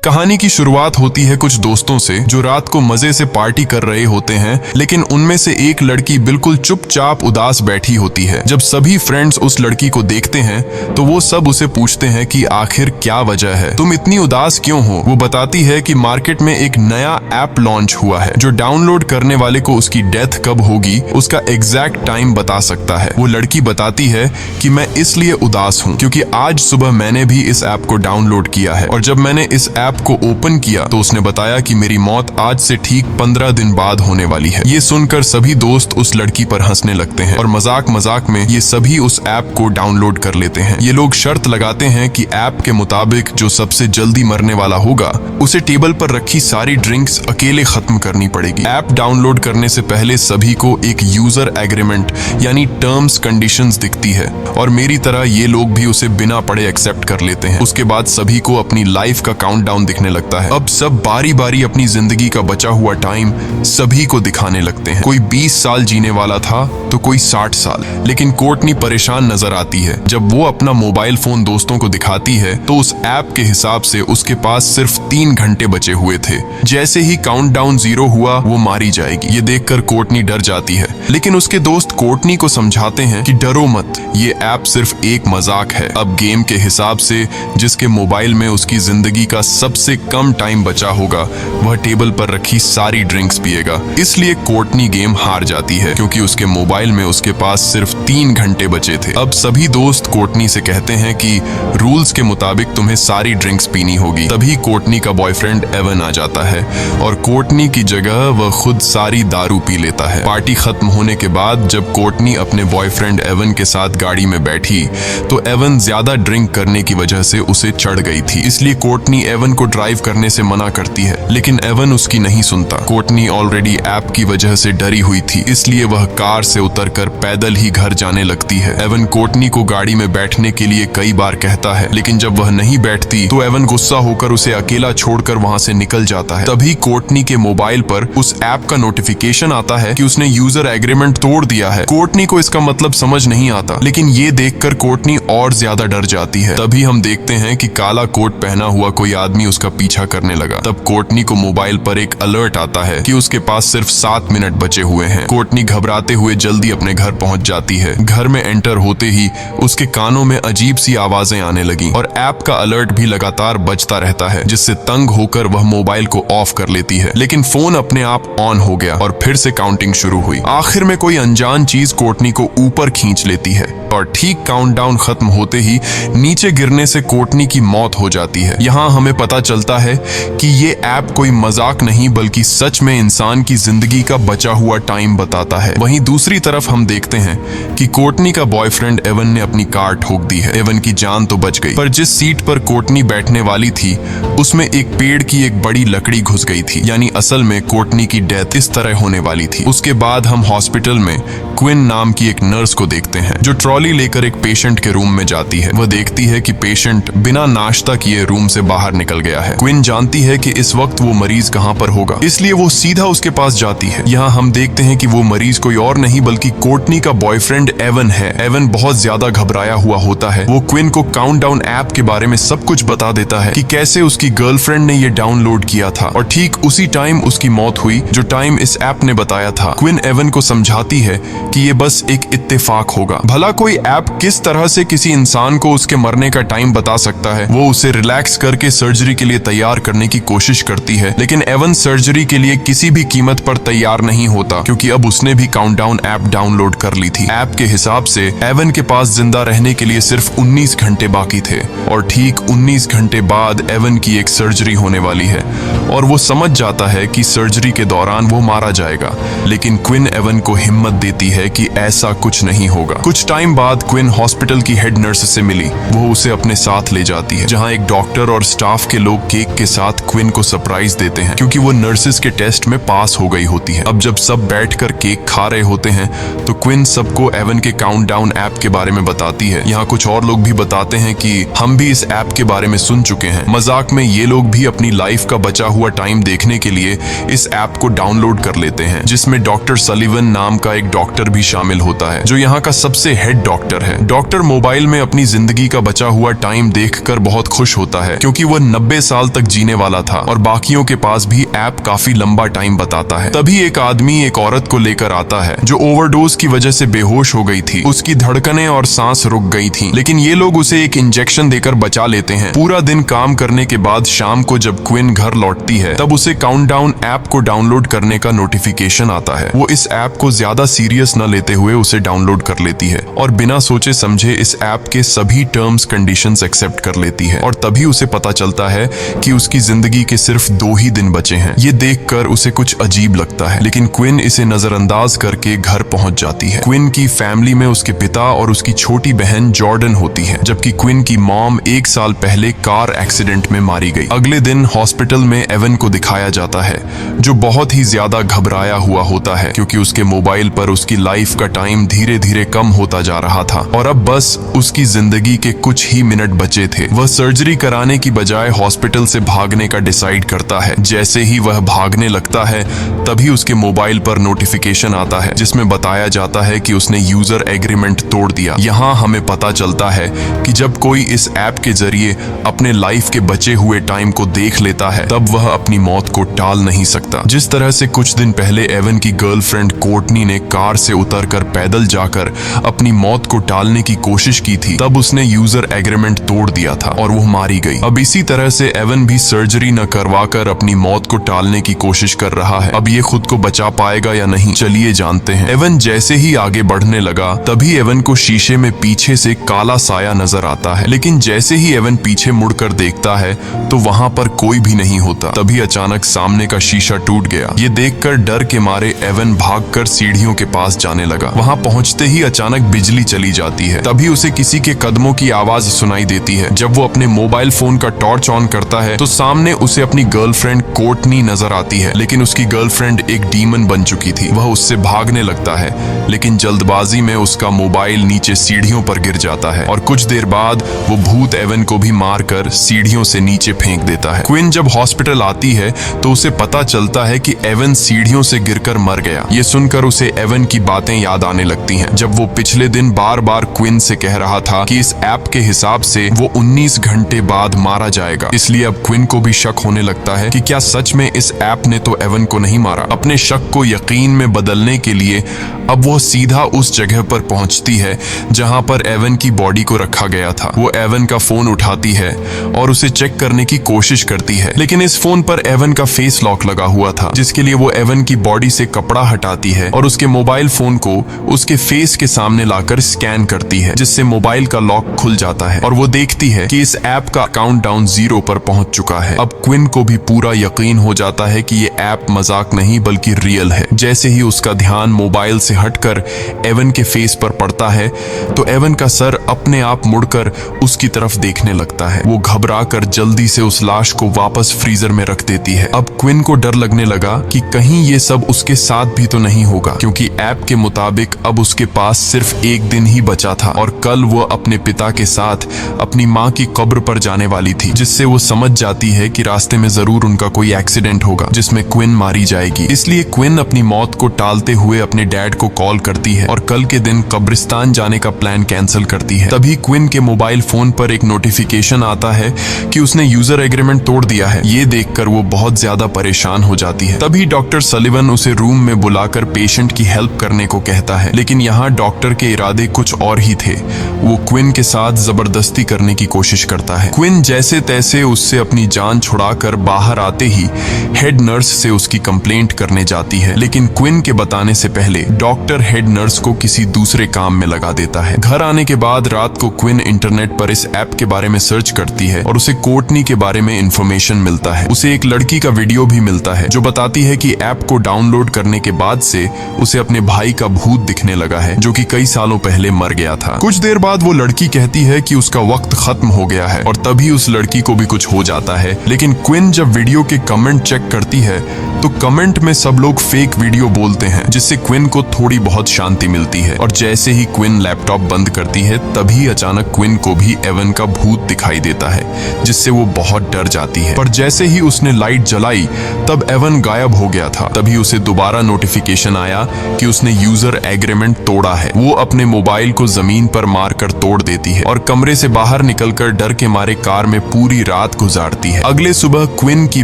कहानी की शुरुआत होती है कुछ दोस्तों से जो रात को मजे से पार्टी कर रहे होते हैं, लेकिन उनमें से एक लड़की बिल्कुल चुपचाप उदास बैठी होती है। जब सभी फ्रेंड्स उस लड़की को देखते हैं तो वो सब उसे पूछते हैं कि आखिर क्या वजह है, तुम इतनी उदास क्यों हो। वो बताती है कि मार्केट में एक नया ऐप लॉन्च हुआ है जो डाउनलोड करने वाले को उसकी डेथ कब होगी उसका एग्जैक्ट टाइम बता सकता है। वो लड़की बताती है कि मैं इसलिए उदास हूँ क्योंकि आज सुबह मैंने भी इस ऐप को डाउनलोड किया है और जब मैंने इस ऐप को ओपन किया तो उसने बताया कि मेरी मौत आज से ठीक 15 दिन बाद होने वाली है। ये सुनकर सभी दोस्त उस लड़की पर हंसने लगते हैं और मजाक मजाक में ये सभी उस ऐप को डाउनलोड कर लेते हैं। ये लोग शर्त लगाते हैं कि ऐप के मुताबिक जो सबसे जल्दी मरने वाला होगा उसे टेबल पर रखी सारी ड्रिंक्स अकेले खत्म करनी पड़ेगी। ऐप डाउनलोड करने से पहले सभी को एक यूजर एग्रीमेंट यानी टर्म्स कंडीशंस दिखती है और मेरी तरह ये लोग भी उसे बिना पढ़े एक्सेप्ट कर लेते हैं। उसके बाद सभी को अपनी लाइफ का काउंटडाउन दिखने लगता है। अब सब बारी बारी अपनी जिंदगी का बचा हुआ टाइम सभी को दिखाने लगते हैं। कोई 20 साल जीने वाला था तो कोई 60 साल। लेकिन कोर्टनी परेशान नजर आती है। जब वो अपना मोबाइल फोन दोस्तों को दिखाती है तो उस ऐप के हिसाब से उसके पास सिर्फ 3 घंटे बचे हुए थे। जैसे ही काउंटडाउन 0 हुआ वो मारी जाएगी। ये देखकर कोर्टनी डर जाती है, लेकिन उसके दोस्त कोर्टनी को समझाते हैं कि डरो मत, ये ऐप सिर्फ एक मजाक है। अब गेम के हिसाब से जिसके मोबाइल में उसकी जिंदगी का सबसे कम टाइम बचा होगा वह टेबल पर रखी सारी ड्रिंक्स पिएगा। इसलिए कोर्टनी गेम हार जाती है क्योंकि उसके मोबाइल में उसके पास सिर्फ 3 घंटे बचे थे। अब सभी दोस्त कोर्टनी से कहते हैं कि रूल्स के मुताबिक तुम्हें सारी ड्रिंक्स पीनी होगी। तभी कोर्टनी का बॉयफ्रेंड एवन आ जाता है और कोर्टनी की जगह वह खुद सारी दारू पी लेता है। पार्टी खत्म होने के बाद जब कोर्टनी अपने बॉयफ्रेंड एवन के साथ गाड़ी में बैठी तो एवन ज्यादा ड्रिंक करने की वजह से उसे चढ़ गई थी। इसलिए कोर्टनी एवन को ड्राइव करने से मना करती है, लेकिन एवन उसकी नहीं सुनता। कोर्टनी ऑलरेडी ऐप की वजह से डरी हुई थी, इसलिए वह कार से उतरकर पैदल ही घर जाने लगती है। एवन कोर्टनी को गाड़ी में बैठने के लिए कई बार कहता है, लेकिन जब वह नहीं बैठती तो एवन गुस्सा होकर उसे अकेला छोड़कर वहां से निकल जाता है। तभी कोर्टनी के मोबाइल पर उस ऐप का नोटिफिकेशन आता है कि उसने यूजर एग्रीमेंट तोड़ दिया है। कोर्टनी को इसका मतलब समझ नहीं आता, लेकिन ये देखकर कोर्टनी और ज्यादा डर जाती है। तभी हम देखते हैं कि काला कोट पहना हुआ कोई आदमी उसका पीछा करने लगा। तब कोर्टनी को मोबाइल पर एक अलर्ट आता है कि उसके पास सिर्फ 7 मिनट बचे हुए हैं। कोर्टनी घबराते हुए जल्दी अपने घर पहुंच जाती है। घर में एंटर होते ही उसके कानों में अजीब सी आवाजें आने लगी और ऐप का अलर्ट भी लगातार बजता रहता है, जिससे तंग होकर वह मोबाइल को ऑफ कर लेती है। लेकिन फोन अपने आप ऑन हो गया और फिर से काउंटिंग शुरू हुई। आखिर में कोई अनजान चीज कोर्टनी को ऊपर खींच लेती है और ठीक काउंटडाउन खत्म होते ही नीचे गिरने से कोर्टनी की मौत हो जाती है। यहाँ हमें पता चलता है कि ये ऐप कोई मजाक नहीं बल्कि सच में इंसान की जिंदगी का बचा हुआ टाइम बताता है। वहीं दूसरी तरफ हम देखते हैं कि कोर्टनी का बॉयफ्रेंड एवन ने अपनी कार ठोक दी है। एवन की जान तो बच गई, पर जिस सीट पर कोर्टनी बैठने वाली थी उसमें एक पेड़ की एक बड़ी लकड़ी घुस गई थी, यानी असल में कोर्टनी की डेथ इस तरह होने वाली थी। उसके बाद हम हॉस्पिटल में क्विन नाम की एक नर्स को देखते हैं जो ट्रॉली लेकर एक पेशेंट के रूम में जाती है। वह देखती है कि पेशेंट बिना नाश्ता किए रूम से बाहर निकल गया है। क्विन जानती है कि इस वक्त वो मरीज कहाँ पर होगा, इसलिए वो सीधा उसके पास जाती है। यहाँ हम देखते हैं कि वो मरीज कोई और नहीं बल्कि कोर्टनी का बॉयफ्रेंड एवन है। एवन बहुत ज्यादा घबराया हुआ होता है। वो क्विन को काउंटडाउन ऐप के बारे में सब कुछ बता देता है कि कैसे उसकी गर्लफ्रेंड ने ये डाउनलोड किया था और ठीक उसी टाइम उसकी मौत हुई जो टाइम इस ऐप ने बताया था। क्विन एवन को समझाती है कि ये बस एक इत्तेफाक होगा। भला कोई ऐप किस तरह से किसी इंसान को उसके मरने का टाइम बता सकता है। वो उसे रिलैक्स करके सर्जरी के लिए तैयार करने की कोशिश करती है, लेकिन एवन सर्जरी के लिए किसी भी कीमत पर तैयार नहीं होता क्योंकि अब उसने भी काउंटडाउन ऐप डाउनलोड कर ली थी। ऐप के हिसाब से एवन के पास जिंदा रहने के लिए सिर्फ 19 घंटे बाकी थे और ठीक 19 घंटे बाद एवन की एक सर्जरी होने वाली है और वो समझ जाता है कि सर्जरी के दौरान वो मारा जाएगा, लेकिन क्विन एवन को हिम्मत देती है कि ऐसा कुछ नहीं होगा। कुछ टाइम बाद क्विन हॉस्पिटल की हेड नर्स से मिली। वो उसे अपने साथ ले जाती है जहां एक डॉक्टर और स्टाफ के लोग केक के साथ क्विन को सरप्राइज देते हैं क्योंकि वो नर्सेस के टेस्ट में पास हो गई होती है। अब जब सब बैठकर केक खा रहे होते हैं तो क्विन सबको एवन के काउंटडाउन ऐप के बारे में बताती है। यहाँ कुछ और लोग भी बताते हैं कि हम भी इस ऐप के बारे में सुन चुके हैं। मजाक में ये लोग सभी अपनी लाइफ का बचा हुआ टाइम देखने के लिए इस ऐप को डाउनलोड कर लेते हैं, जिसमें डॉक्टर सलीवन नाम का एक डॉक्टर भी शामिल होता है, जो यहाँ का सबसे हेड डॉक्टर है। डॉक्टर मोबाइल में अपनी जिंदगी का बचा हुआ टाइम देखकर बहुत खुश होता है, क्योंकि वह 90 साल तक जीने वाला था और बाकियों के पास भी ऐप काफी लंबा टाइम बताता है। तभी एक आदमी एक औरत को लेकर आता है जो ओवरडोज की वजह से बेहोश हो गई थी। उसकी धड़कनें और सांस रुक गई थी, लेकिन ये लोग उसे एक इंजेक्शन देकर बचा लेते हैं। पूरा दिन काम करने के बाद शाम को जब क्विन घर लौटती है, तब उसे काउंटडाउन ऐप को डाउनलोड करने का नोटिफिकेशन आता है। वो इस ऐप को ज्यादा सीरियस न लेते हुए उसे डाउनलोड कर लेती है और बिना सोचे समझे इस ऐप के सभी टर्म्स कंडीशंस एक्सेप्ट कर लेती है। और तभी उसे पता चलता है कि उसकी जिंदगी के सिर्फ 2 ही दिन बचे हैं। ये देखकर उसे कुछ अजीब लगता है, लेकिन क्विन इसे नजरअंदाज करके घर पहुंच जाती है। क्विन की फैमिली में उसके पिता और उसकी छोटी बहन जॉर्डन होती है, जबकि क्विन की मॉम 1 साल पहले कार एक्सीडेंट में मारी गई। अगले दिन हॉस्पिटल में एवन को दिखाया जाता है, जो बहुत ही ज्यादा घबराया हुआ होता है, क्योंकि उसके मोबाइल पर उसकी लाइफ का टाइम धीरे धीरे कम होता जा रहा था और अब बस उसकी जिंदगी के कुछ ही मिनट बचे थे। वह सर्जरी कराने की बजाय हॉस्पिटल से भागने का डिसाइड करता है। जैसे ही वह भागने लगता है, तभी उसके मोबाइल पर नोटिफिकेशन आता है, जिसमें बताया जाता है कि उसने यूजर एग्रीमेंट तोड़ दिया। यहाँ हमें पता चलता है कि जब कोई इस ऐप के जरिए अपने लाइफ के बचे हुए टाइम को देख लेता है, तब वह अपनी मौत को टाल नहीं सकता। जिस तरह से कुछ दिन पहले एवन की गर्लफ्रेंड कोर्टनी ने कार से उतरकर पैदल जाकर अपनी मौत को टालने की कोशिश की थी, तब उसने यूजर एग्रीमेंट तोड़ दिया था और वो मारी गई। अब इसी तरह से एवन भी सर्जरी न करवाकर अपनी मौत को टालने की कोशिश कर रहा है। अब ये खुद को बचा पाएगा या नहीं, चलिए जानते हैं। एवन जैसे ही आगे बढ़ने लगा, तभी एवन को शीशे में पीछे से काला साया नजर आता है, लेकिन जैसे ही एवन पीछे मुड़कर देखता है तो वहां पर कोई भी नहीं होता। तभी अचानक सामने का शीशा टूट गया। ये देखकर डर के मारे एवन भागकर सीढ़ियों के पास जाने लगा। वहां पहुंचते ही अचानक बिजली चली जाती है। तभी उसे किसी के कदमों की आवाज सुनाई देती है। जब वो अपने मोबाइल फोन का टॉर्च ऑन करता है तो सामने उसे अपनी गर्लफ्रेंड कोर्टनी नजर आती है, लेकिन उसकी गर्लफ्रेंड एक डीमन बन चुकी थी। वह उससे भागने लगता है, लेकिन जल्दबाजी में उसका मोबाइल नीचे सीढ़ियों पर गिर जाता है और कुछ देर बाद वो भूत एवन को भी मारकर सीढ़ियों से नीचे फेंक देता है। क्विन जब हॉस्पिटल आती है तो उसे पता चलता है कि एवन सीढ़ियों से गिरकर मर गया। ये सुनकर उसे एवन की बातें याद आने लगती हैं, जब वो पिछले दिन बार बार क्विन से कह रहा था कि इस ऐप के हिसाब से वो 19 घंटे बाद मारा जाएगा। इसलिए अब क्विन को भी शक होने लगता है कि क्या सच में इस ऐप ने तो एवन को नहीं मारा। अपने शक को यकीन में बदलने के लिए अब वो सीधा उस जगह पर पहुंचती है जहां पर एवन की बॉडी को रखा गया था। वो एवन का फोन उठाती है और उसे चेक करने की कोशिश करती है, लेकिन इस फोन पर एवन का फेस लॉक लगा हुआ था, जिसके लिए वो एवन की बॉडी से कपड़ा हटाती है और उसके मोबाइल फोन को उसके फेस के सामने लाकर स्कैन करती है, जिससे मोबाइल का लॉक खुल जाता है और वो देखती है कि इस ऐप का काउंटडाउन 0 पर पहुंच चुका है। अब क्विन को भी पूरा यकीन हो जाता है कि ये ऐप मजाक नहीं बल्कि रियल है। जैसे ही उसका ध्यान मोबाइल से हटकर एवन के फेस पर पड़ता है तो एवन का सर अपने आप मुड़कर उसकी तरफ देखने लगता है। वो घबराकर जल्दी से उस लाश को वापस फ्रीजर में रख देती है। अब क्विन को डर लगने लगा कि कहीं ये सब उसके साथ भी तो नहीं होगा, क्योंकि ऐप के मुताबिक अब उसके पास सिर्फ 1 दिन ही बचा था और कल वो अपने पिता के साथ अपनी माँ की कब्र पर जाने वाली थी, जिससे वो समझ जाती है कि रास्ते में जरूर उनका कोई एक्सीडेंट होगा जिसमें क्विन मारी जाएगी। इसलिए क्विन अपनी मौत को टालते हुए अपने डैड को कॉल करती है और कल के दिन कब्रिस्तान जाने का प्लान कैंसिल करती है। तभी क्विन के मोबाइल फोन पर एक नोटिफिकेशन आता है कि उसने यूजर एग्रीमेंट तोड़ दिया है। ये देखकर वो बहुत ज्यादा परेशान हो जाती है। तभी डॉक्टर सलीवन उसे रूम में बुलाकर पेशेंट की हेल्प करने को कहता है, लेकिन यहाँ डॉक्टर के इरादे कुछ और ही थे। वो क्विन के साथ जबरदस्ती करने की कोशिश करता है। क्विन जैसे तैसे उससे अपनी जान छुड़ाकर बाहर आते ही हेड नर्स से उसकी कंप्लेंट करने जाती है, लेकिन क्विन के बताने से पहले डॉक्टर हेड नर्स को किसी दूसरे काम में लगा देता है। घर आने के बाद रात को क्विन इंटरनेट पर इस ऐप के बारे में सर्च करती है और उसे कोर्टनी के बारे में इंफॉर्मेशन मिलता है। उसे एक लड़की का वीडियो भी मिलता है जो बताती है कि ऐप को डाउनलोड करने के बाद से उसे अपने भाई का भूत दिखने लगा है, जो कि कई सालों पहले मर गया था। कुछ देर बाद वो लड़की कहती है कि उसका वक्त खत्म हो गया है और तभी उस लड़की को भी कुछ हो जाता है। लेकिन क्विन जब वीडियो के कमेंट चेक करती है तो कमेंट में सब लोग फेक वीडियो बोलते हैं, जिससे क्विन को थोड़ी बहुत शांति मिलती है। और जैसे ही क्विन लैपटॉप बंद करती है तभी अचानक क्विन को भी एवन का भूत दिखाई देता है, जिससे वो बहुत डर जाती है। पर जैसे ही उसने लाइट जलाई तब एवन गायब हो गया था। तभी उसे दोबारा नोटिफिकेशन आया कि उसने यूजर एग्रीमेंट तोड़ा है। वो अपने मोबाइल को जमीन पर मारकर तोड़ देती है और कमरे से बाहर निकलकर डर के मारे कार में पूरी रात गुजारती है। अगले सुबह क्विन की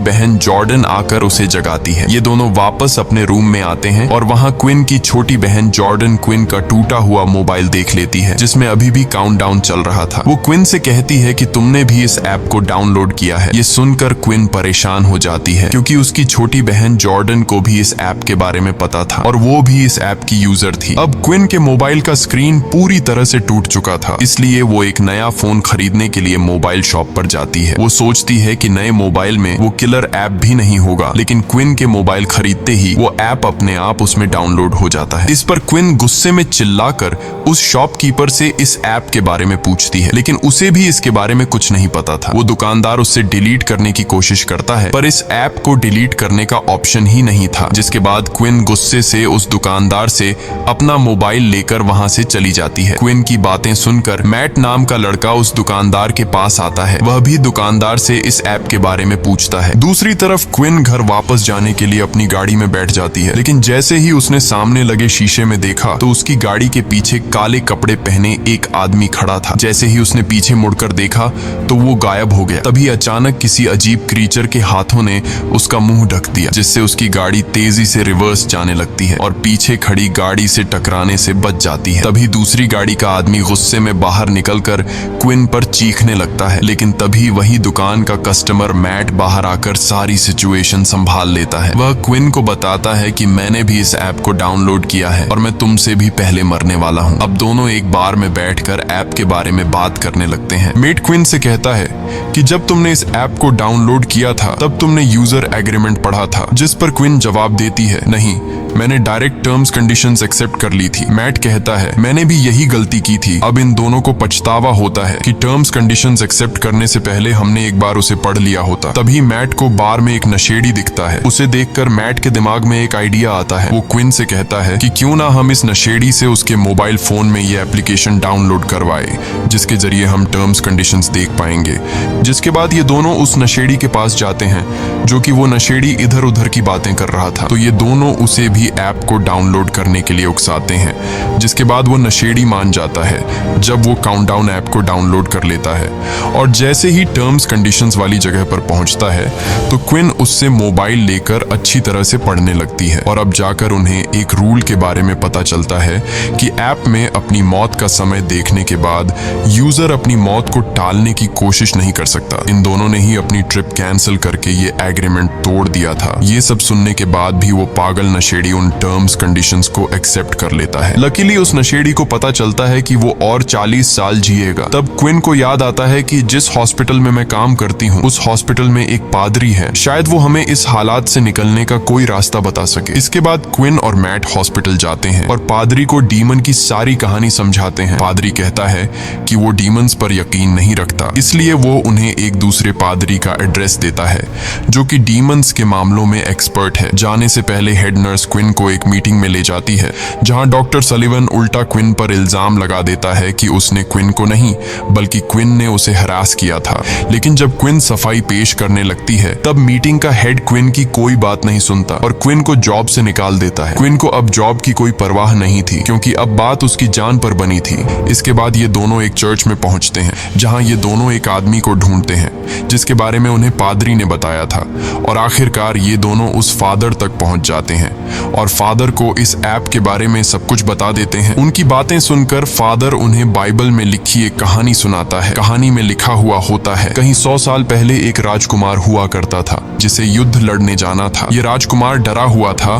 बहन जॉर्डन आकर उसे जगाती है। ये दोनों वापस अपने रूम में आते हैं और वहाँ क्विन की छोटी बहन जॉर्डन क्विन का टूटा हुआ मोबाइल देख लेती है जिसमें अभी भी काउंटडाउन चल रहा था। वो क्विन से कहती है कि तुमने भी इस ऐप को डाउनलोड किया है। ये सुनकर क्विन परेशान हो जाती है क्योंकि उसकी छोटी बहन जॉर्डन को भी इस ऐप के बारे में पता था और वो भी इस ऐप की यूजर थी। अब क्विन के मोबाइल का स्क्रीन पूरी तरह से टूट चुका था, इसलिए वो एक नया फोन खरीदने के लिए मोबाइल शॉप पर जाती है। वो सोचती है कि नए मोबाइल में वो किलर ऐप भी नहीं होगा, लेकिन क्विन के मोबाइल खरीदते ही वो ऐप अपने आप उसमें डाउनलोड हो जाता है। इस पर क्विन गुस्से में चिल्लाकर उस शॉपकीपर से इस ऐप के बारे में पूछती है, लेकिन उसे भी इसके बारे में कुछ नहीं पता था। वो दुकानदार उससे डिलीट करने की कोशिश करता है पर इस ऐप को डिलीट करने का ऑप्शन ही नहीं था, जिसके बाद क्विन गुस्से से उस दुकानदार से अपना मोबाइल लेकर वहां से चली जाती है। क्विन की बातें सुनकर मैट नाम का लड़का उस दुकानदार के पास आता है। वह भी दुकानदार से इस ऐप के बारे में पूछता है। दूसरी तरफ क्विन घर वापस जाने के लिए अपनी गाड़ी में बैठ जाती है, लेकिन जैसे ही उसने सामने लगे शीशे में देखा तो उसकी गाड़ी के पीछे काले कपड़े पहने एक आदमी खड़ा था। जैसे ही उसने पीछे मुड़कर देखा तो वो गायब हो गया। तभी अचानक किसी अजीब क्रीचर के हाथों ने उसका मुंह ढक दिया, जिससे उसकी गाड़ी तेजी से रिवर्स जाने लगती है और पीछे खड़ी गाड़ी से टकराने से बच जाती है। तभी दूसरी गाड़ी का आदमी गुस्से में बाहर निकलकर क्विन पर चीखने लगता है, लेकिन तभी वही दुकान का कस्टमर मैट बाहर आकर सारी सिचुएशन संभाल लेता है। वह क्विन को बताता है कि मैंने भी इस ऐप को डाउनलोड किया है और मैं तुमसे भी पहले मरने वाला हूँ। अब दोनों एक बार में बैठकर ऐप के बारे में बात करने लगते हैं। मेट क्विन से कहता है कि जब तुमने इस ऐप को डाउनलोड किया था तब तुमने यूजर एग्रीमेंट पढ़ा था, जिस पर क्विन जवाब देती है, नहीं, मैंने डायरेक्ट टर्म्स कंडीशंस एक्सेप्ट कर ली थी। मैट कहता है, मैंने भी यही गलती की थी। अब इन दोनों को पछतावा होता है कि टर्म्स कंडीशंस एक्सेप्ट करने से पहले हमने एक बार उसे पढ़ लिया होता। तभी मैट को बार में एक नशेड़ी दिखता है। उसे देखकर मैट के दिमाग में एक आइडिया आता है। वो क्विन से कहता है कि क्यों ना हम इस नशेड़ी से उसके मोबाइल फोन में ये एप्लीकेशन डाउनलोड करवाए, जिसके जरिए हम टर्म्स कंडीशंस देख पाएंगे। जिसके बाद ये दोनों उस नशेड़ी के पास जाते हैं, जो कि वो नशेड़ी इधर उधर की बातें कर रहा था। तो ये दोनों उसे भी ऐप को डाउनलोड करने के लिए उकसाते हैं, जिसके बाद वो नशेड़ी मान जाता है जब वो काउंटडाउन ऐप को डाउनलोड कर लेता है। और जैसे ही टर्म्स कंडीशंस वाली जगह पर पहुंचता है तो क्विन उससे मोबाइल लेकर अच्छी तरह से पढ़ने लगती है और अब जाकर उन्हें एक रूल के बारे में पता चलता है कि ऐप में अपनी मौत का समय देखने के बाद यूजर अपनी मौत को टालने की कोशिश नहीं कर सकता। इन दोनों ने ही अपनी ट्रिप कैंसिल करके ये एग्रीमेंट तोड़ दिया था। ये सब सुनने के बाद भी वो पागल नशेड़ी उन टर्म्स कंडीशंस को एक्सेप्ट कर लेता है। लकीली उस नशेड़ी को पता चलता है कि वो और 40 साल जिएगा। तब क्विन को याद आता है कि जिस हॉस्पिटल में मैं काम करती हूँ उस हॉस्पिटल में एक पादरी है, शायद वो हमें इस हालात से निकलने का कोई रास्ता बता सके। इसके बाद क्विन और मैट हॉस्पिटल जाते हैं और पादरी को डीमन की सारी कहानी समझाते हैं। पादरी कहता है कि वो डीमंस पर यकीन नहीं रखता, इसलिए वो उन्हें एक दूसरे पादरी का एड्रेस देता है जो कि डीमंस के मामलों में एक्सपर्ट है। जाने से पहले हेड नर्स क्विन को एक मीटिंग में ले जाती है जहां डॉक्टर सलिवन उल्टा क्विन पर इल्जाम लगा देता है कि उसने क्विन को नहीं बल्कि क्विन ने उसे हरास किया था। लेकिन जब क्विन सफाई पेश करने लगती है तब मीटिंग का हेड क्विन की कोई बात नहीं सुनता और क्विन को जॉब से निकाल देता है। क्विन को अब जॉब की कोई परवाह नहीं थी क्योंकि अब बात उसकी जान पर बनी थी। इसके बाद ये दोनों एक चर्च में पहुंचते हैं जहां ये दोनों एक आदमी को ढूंढते हैं जिसके बारे में उन्हें पादरी ने बताया था और आखिरकार ये दोनों उस फादर तक पहुंच जाते हैं और फादर को इस ऐप के बारे में सब कुछ बता देते हैं। उनकी बातें सुनकर फादर उन्हें बाइबल में लिखी एक कहानी सुनाता है। कहानी में लिखा हुआ होता है, कहीं 100 साल पहले एक राजकुमार हुआ करता था जिसे युद्ध लड़ने जाना था। ये राजकुमार डरा हुआ था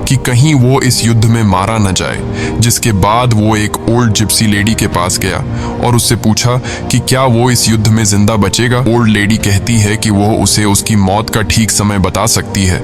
कि कहीं वो इस युद्ध में मारा न जाए, जिसके बाद वो एक ओल्ड जिप्सी लेडी के पास गया और उससे पूछा कि क्या वो इस युद्ध में जिंदा बचेगा। ओल्ड लेडी कहती है कि वो उसे उसकी मौत का ठीक समय बता सकती है,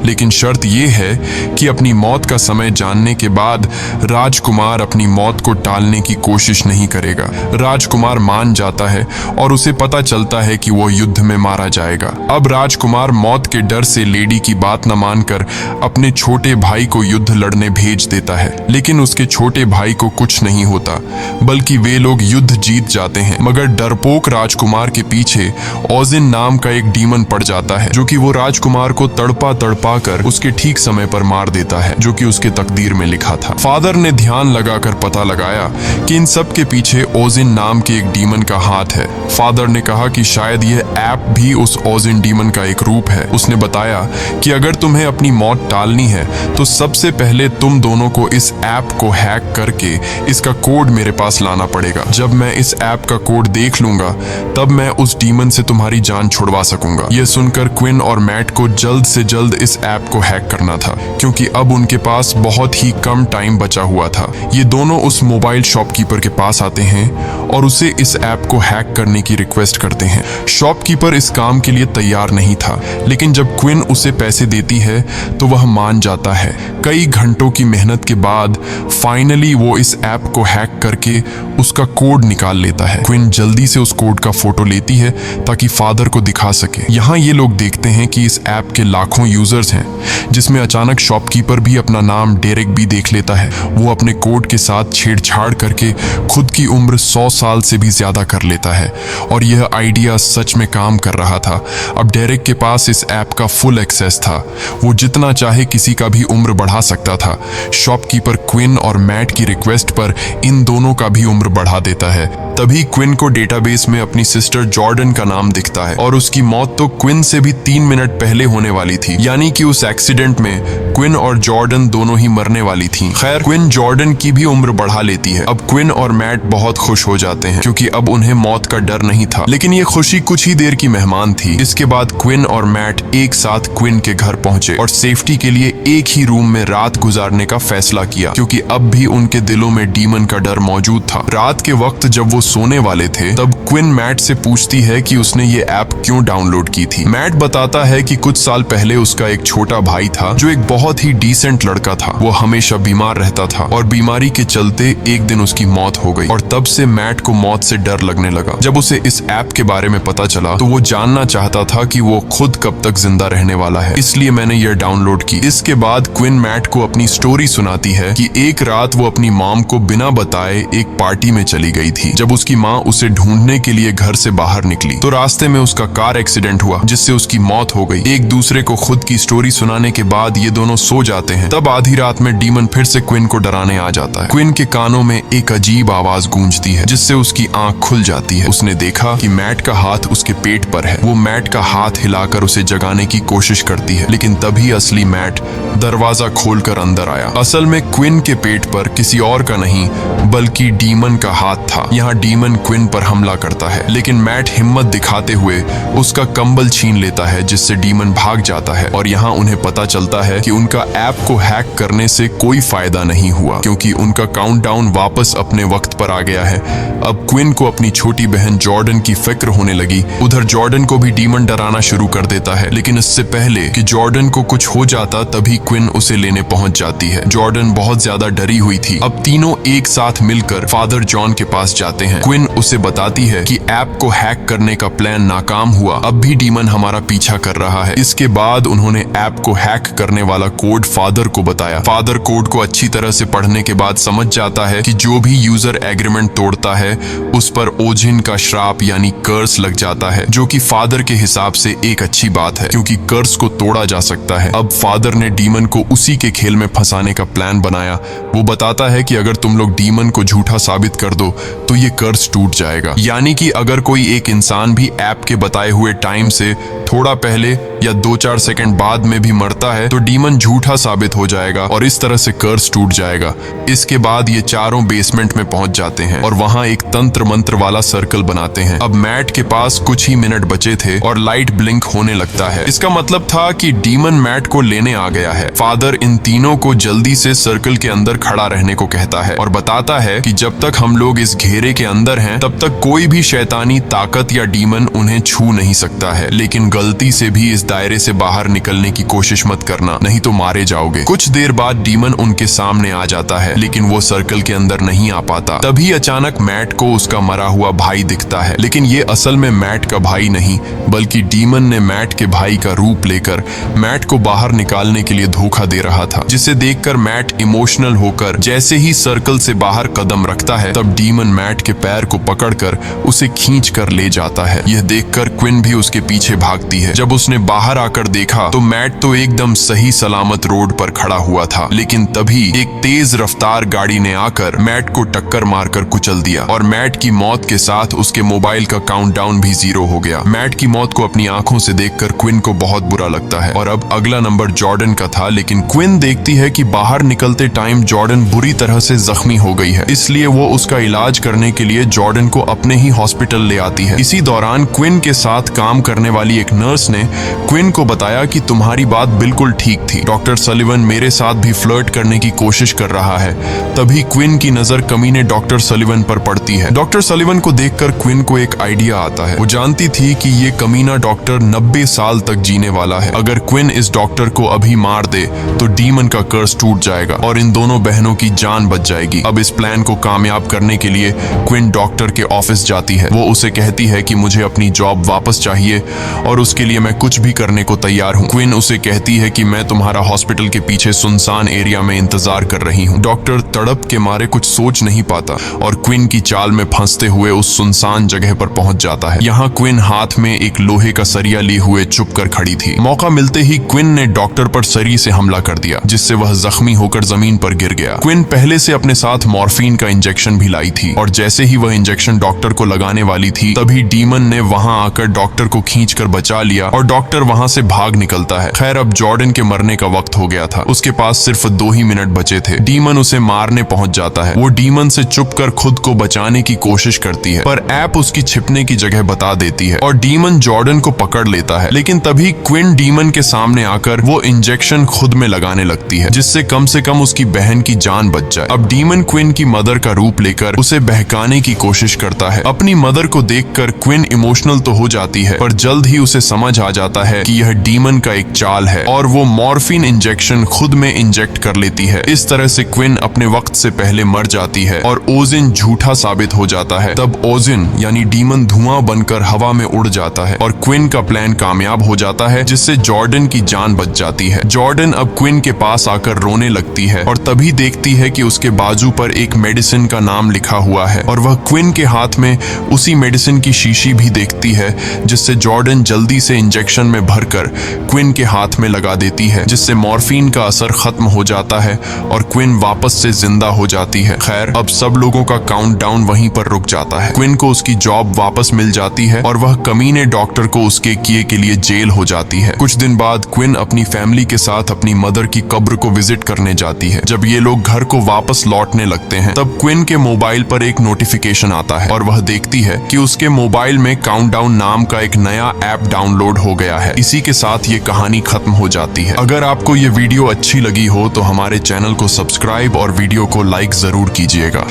लेकिन शर्त ये है कि अपनी मौत का समय जानने के बाद राजकुमार अपनी मौत को टालने की कोशिश नहीं करेगा। राजकुमार मान जाता है और उसे पता चलता है कि वो युद्ध में मारा जाएगा। अब राजकुमार मौत के डर से लेडी की बात न मानकर अपने छोटे भाई को युद्ध लड़ने भेज देता है, लेकिन उसके छोटे भाई को कुछ नहीं होता, बल्कि वे लोग युद्ध जीत जाते हैं। मगर डरपोक राजकुमार के पीछे ओजिन नाम का एक डीमन पड़ जाता है, जो कि वो राजकुमार को तड़पा तड़पा कर उसके ठीक समय पर मार देता है, जो कि उसके तकदीर में लिखा था। फादर ने ध्यान लगाकर पता लगाया कि इन सब के पीछे ओजिन नाम के एक डीमन का हाथ है। फादर ने कहा कि शायद यह ऐप भी उस ओजिन डीमन का एक रूप है। उसने बताया कि अगर तुम्हें अपनी मौत टालनी है तो सबसे पहले तुम दोनों को इस ऐप को हैक करके इसका कोड मेरे पास लाना पड़ेगा। जब मैं इस ऐप का कोड देख लूंगा तब मैं उस डीमन से तुम्हारी जान छुड़वा सकूंगा। यह सुनकर क्विन और मैट को जल्द से जल्द इस ऐप को हैक करना था, क्योंकि अब उनके पास बहुत ही कम टाइम बचा हुआ था। ये दोनों उस मोबाइल शॉपकीपर के पास आते हैं और उसे इस ऐप को हैक करने की रिक्वेस्ट करते हैं। शॉपकीपर इस काम के लिए तैयार नहीं था, लेकिन जब क्विन उसे पैसे देती है तो वह मान जाता है। कई घंटों की मेहनत के बाद फाइनली वो इस ऐप को हैक करके उसका कोड निकाल लेता है। क्विन जल्दी से उस कोड का फोटो लेती है ताकि फादर को दिखा सके। यहाँ ये लोग देखते हैं कि इस ऐप के लाखों यूजर्स हैं, जिसमें अचानक शॉपकीपर भी अपना नाम डेरेक भी देख लेता है। वो अपने कोड के साथ छेड़छाड़ करके खुद की उम्र 100 साल से भी ज्यादा कर लेता है, और यह आइडिया सच में काम कर रहा था। अब डेरेक के पास इस ऐप का फुल एक्सेस था। वो जितना चाहे किसी का भी उम्र बढ़ा सकता था। शॉपकीपर क्विन और मैट की रिक्वेस्ट पर इन दोनों का भी उम्र बढ़ा देता है। तभी क्विन को डेटाबेस में अपनी सिस्टर जॉर्डन का नाम दिखता है, और उसकी मौत तो क्विन से भी 3 मिनट पहले होने वाली थी, यानी कि उस एक्सीडेंट में क्विन और जॉर्डन दोनों ही मरने वाली थी। खैर, क्विन जॉर्डन की भी उम्र बढ़ा लेती है। अब क्विन और मैट बहुत खुश हो जाते हैं, क्योंकि अब उन्हें मौत का डर नहीं था। लेकिन ये खुशी कुछ ही देर की मेहमान थी। इसके बाद क्विन और मैट एक साथ क्विन के घर पहुंचे और सेफ्टी के लिए एक ही रूम में रात गुजारने का फैसला किया, क्योंकि अब भी उनके दिलों में डीमन का डर मौजूद था। रात के वक्त जब वो सोने वाले थे, तब क्विन मैट से पूछती है कि उसने ये ऐप क्यों डाउनलोड की थी। मैट बताता है कि कुछ साल पहले उसका एक छोटा भाई था, जो एक बहुत ही डिसेंट लड़का था। वो हमेशा बीमार रहता था, और बीमारी के चलते एक दिन उसकी मौत हो गई, और तब से मैट को मौत से डर लगने लगा। जब उसे इस ऐप के बारे में पता चला तो वो जानना चाहता था कि वो खुद कब तक जिंदा रहने वाला है, इसलिए मैंने ये डाउनलोड की। इसके बाद क्विन मैट को अपनी स्टोरी सुनाती है कि एक रात वो अपनी मॉम को बिना बताए एक पार्टी में चली गई थी। जब उसकी माँ उसे ढूंढने के लिए घर से बाहर निकली तो रास्ते में उसका कार एक्सीडेंट हुआ, जिससे उसकी मौत हो गई। एक दूसरे को खुद की स्टोरी सुनाने के बाद ये दोनों सो जाते हैं। तब आधी रात में डीमन फिर से क्विन को डराने आ जाता है। क्विन के कानों में एक अजीब आवाज गूंजती है, जिससे उसकी आंख खुल जाती है। उसने देखा कि मैट का हाथ उसके पेट पर है। वो मैट का हाथ हिलाकर उसे जगाने की कोशिश करती है, लेकिन तभी असली मैट दरवाजा खोलकर अंदर आया। असल में क्विन के पेट पर किसी और का नहीं बल्कि डीमन का हाथ था। यहाँ डीमन क्विन पर हमला करता है, लेकिन मैट हिम्मत दिखाते हुए उसका कंबल छीन लेता है, जिससे डीमन भाग जाता है। और यहाँ उन्हें पता चलता है कि उनका ऐप को हैक करने से कोई फायदा नहीं हुआ, क्योंकि उनका काउंटडाउन वापस अपने वक्त पर आ गया है। अब क्विन को अपनी छोटी बहन जॉर्डन की फिक्र होने लगी। उधर जॉर्डन को भी डीमन डराना शुरू कर देता है, लेकिन इससे पहले कि जॉर्डन को कुछ हो जाता तभी क्विन उसे लेने पहुंच जाती है। जॉर्डन बहुत ज्यादा डरी हुई थी। अब तीनों एक साथ मिलकर फादर जॉन के पास जाते हैं। क्विन उसे बताती है कि ऐप को हैक करने का प्लान नाकाम हुआ, अब भी डीमन हमारा पीछा कर रहा है। इसके बाद उन्होंने ऐप को हैक करने वाला कोड फादर को बताया। फादर कोड को अच्छी तरह से पढ़ने के बाद समझ जाता है कि जो भी यूजर एग्रीमेंट तोड़ता है उस पर ओजिन का श्राप यानी कर्स लग जाता है, जो कि फादर के हिसाब से एक अच्छी बात है, क्योंकि कर्स को तोड़ा जा सकता है। अब फादर ने डीमन को उसी के खेल में फंसाने का प्लान बनाया। वो बताता है कि अगर तुम लोग डीमन को झूठा साबित कर दो तो ये कर्स टूट जाएगा, यानी कि अगर कोई एक इंसान भी ऐप के बताए हुए टाइम से थोड़ा पहले या 2-4 सेकंड बाद में भी मरता है तो डीमन झूठा साबित हो जाएगा और इस तरह से कर्स टूट जाएगा। इसके बाद ये चारों बेसमेंट में पहुंच जाते हैं और वहां एक तंत्र मंत्र वाला सर्कल बनाते हैं। अब मैट के पास कुछ ही मिनट बचे थे और लाइट ब्लिंक होने लगता है। इसका मतलब था कि डीमन मैट को लेने आ गया है। है। फादर इन तीनों को जल्दी से सर्कल के अंदर खड़ा रहने को कहता है और बताता है कि जब तक हम लोग इस घेरे के अंदर हैं तब तक कोई भी शैतानी ताकत या डीमन उन्हें छू नहीं सकता है, लेकिन गलती से भी इस दायरे से बाहर निकलने की कोशिश मत करना, नहीं तो मारे जाओगे। कुछ देर बाद डीमन उनके सामने आ जाता है, लेकिन वो सर्कल के अंदर नहीं आ पाता। तभी अचानक मैट को उसका मरा हुआ भाई दिखता है, लेकिन ये असल में मैट का भाई नहीं बल्कि डीमन ने मैट के भाई का रूप लेकर मैट को बाहर निकालने के लिए धोखा दे रहा था, जिसे देखकर मैट इमोशनल होकर जैसे ही सर्कल से बाहर कदम रखता है तब डीमन मैट के पैर को पकड़कर उसे खींच कर ले जाता है। यह देखकर क्विन भी उसके पीछे भागती है। जब उसने बाहर आकर देखा तो मैट तो एकदम सही सलामत रोड पर खड़ा हुआ था, लेकिन तभी एक तेज रफ्तार गाड़ी ने आकर मैट को टक्कर मारकर कुचल दिया और मैट की मौत के साथ उसके मोबाइल का काउंटडाउन भी 0 हो गया। मैट की मौत को अपनी आंखों से देखकर क्विन को बहुत बुरा लगता है और अब अगला नंबर जॉर्डन का था, लेकिन क्विन देखती है कि बाहर निकलते टाइम जॉर्डन बुरी तरह से जख्मी हो गई है, इसलिए वो उसका इलाज करने के लिए जॉर्डन को अपने ही हॉस्पिटल ले आती है। इसी दौरान क्विन के साथ काम करने वाली एक नर्स ने क्विन को बताया कि तुम्हारी बात बिल्कुल ठीक थी, डॉक्टर सलिवन मेरे साथ भी फ्लर्ट करने की कोशिश कर रहा है। तभी क्विन की नजर कमीने डॉक्टर सलिवन पर पड़ती है। डॉक्टर सलिवन को देखकर क्विन को एक आइडिया आता है। वो जानती थी कि ये कमीना डॉक्टर 90 साल तक जीने वाला है। अगर क्विन इस डॉक्टर को अभी मार दे तो डीमन का कर्स टूट जाएगा और इन दोनों बहनों की जान बच जाएगी। अब इस प्लान को कामयाब करने के लिए क्विन डॉक्टर के ऑफिस जाती है। वो उसे कहती है कि मुझे अपनी जॉब वापस चाहिए और उसके लिए मैं कुछ भी करने को तैयार हूँ। क्विन उसे कहती है कि मैं तुम्हारा हॉस्पिटल के पीछे सुनसान एरिया में इंतजार कर रही हूँ। डॉक्टर तड़प के मारे कुछ सोच नहीं पाता और क्विन की चाल में फंसते हुए उस सुनसान जगह पर पहुंच जाता है। यहाँ क्विन हाथ में एक लोहे का सरिया लिए हुए चुप कर खड़ी थी। मौका मिलते ही क्विन ने डॉक्टर पर सरी से हमला कर दिया, जिससे वह जख्मी होकर जमीन पर गिर गया। क्विन पहले से अपने साथ मॉर्फिन का इंजेक्शन भी लाई थी और जैसे ही वह इंजेक्शन डॉक्टर को लगाने वाली थी तभी डीमन ने वहां आकर डॉक्टर को खींचकर बचा लिया और डॉक्टर वहां से भाग निकलता है। खैर अब जॉर्डन के मरने का वक्त हो गया था, उसके पास सिर्फ 2 ही मिनट बचे थे। डीमन उसे मारने पहुंच जाता है। वो डीमन से छुपकर खुद को बचाने की कोशिश करती है, पर ऐप उसकी छिपने की जगह बता देती है और डीमन जॉर्डन को पकड़ लेता है। लेकिन तभी क्विन डीमन के सामने आकर वो इंजेक्शन खुद में लगाने लगती है, जिससे कम से कम उसकी बहन की जान बच जाए। अब डीमन क्विन की मदर का रूप लेकर उसे बहकाने की कोशिश करता है। अपनी मदर को देखकर क्विन इमोशनल तो हो जाती है, पर जल्द ही उसे समझ आ जाता है कि यह डीमन का एक चाल है और वो मॉर्फिन इंजेक्शन खुद में इंजेक्ट कर लेती है। इस तरह से क्विन अपने वक्त से पहले मर जाती है और ओजिन झूठा साबित हो जाता है। तब ओजिन यानी डीमन धुआं बनकर हवा में उड़ जाता है और क्विन का प्लान कामयाब हो जाता है, जिससे जॉर्डन की जान बच जाती है। जॉर्डन अब क्विन के पास आकर रोने लगती है और तभी देखती है कि उसके बाजू पर एक मेडिसिन का नाम लिखा हुआ है और वह क्विन के हाथ में उसी मेडिसिन की शीशी भी देखती है, जिससे जॉर्डन जल्दी से इंजेक्शन में भरकर क्विन के हाथ में लगा देती है, जिससे मॉर्फिन का असर खत्म हो जाता है और क्विन वापस से जिंदा हो जाती है। खैर अब सब लोगों का काउंटडाउन वहीं पर रुक जाता है। क्विन को उसकी जॉब वापस मिल जाती है और वह कमीने डॉक्टर को उसके किए के लिए जेल हो जाती है। कुछ दिन बाद क्विन अपनी फैमिली के साथ अपनी मदर की कब्र को विजिट करने जाती है। जब ये लोग घर को वापस लौटने लगते हैं तब क्विन के मोबाइल पर एक नोटिफिकेशन आता है और वह देखती है कि उसके मोबाइल में काउंटडाउन नाम का एक नया ऐप डाउनलोड हो गया है। इसी के साथ ये कहानी खत्म हो जाती है। अगर आपको ये वीडियो अच्छी लगी हो तो हमारे चैनल को सब्सक्राइब और वीडियो को लाइक जरूर कीजिएगा।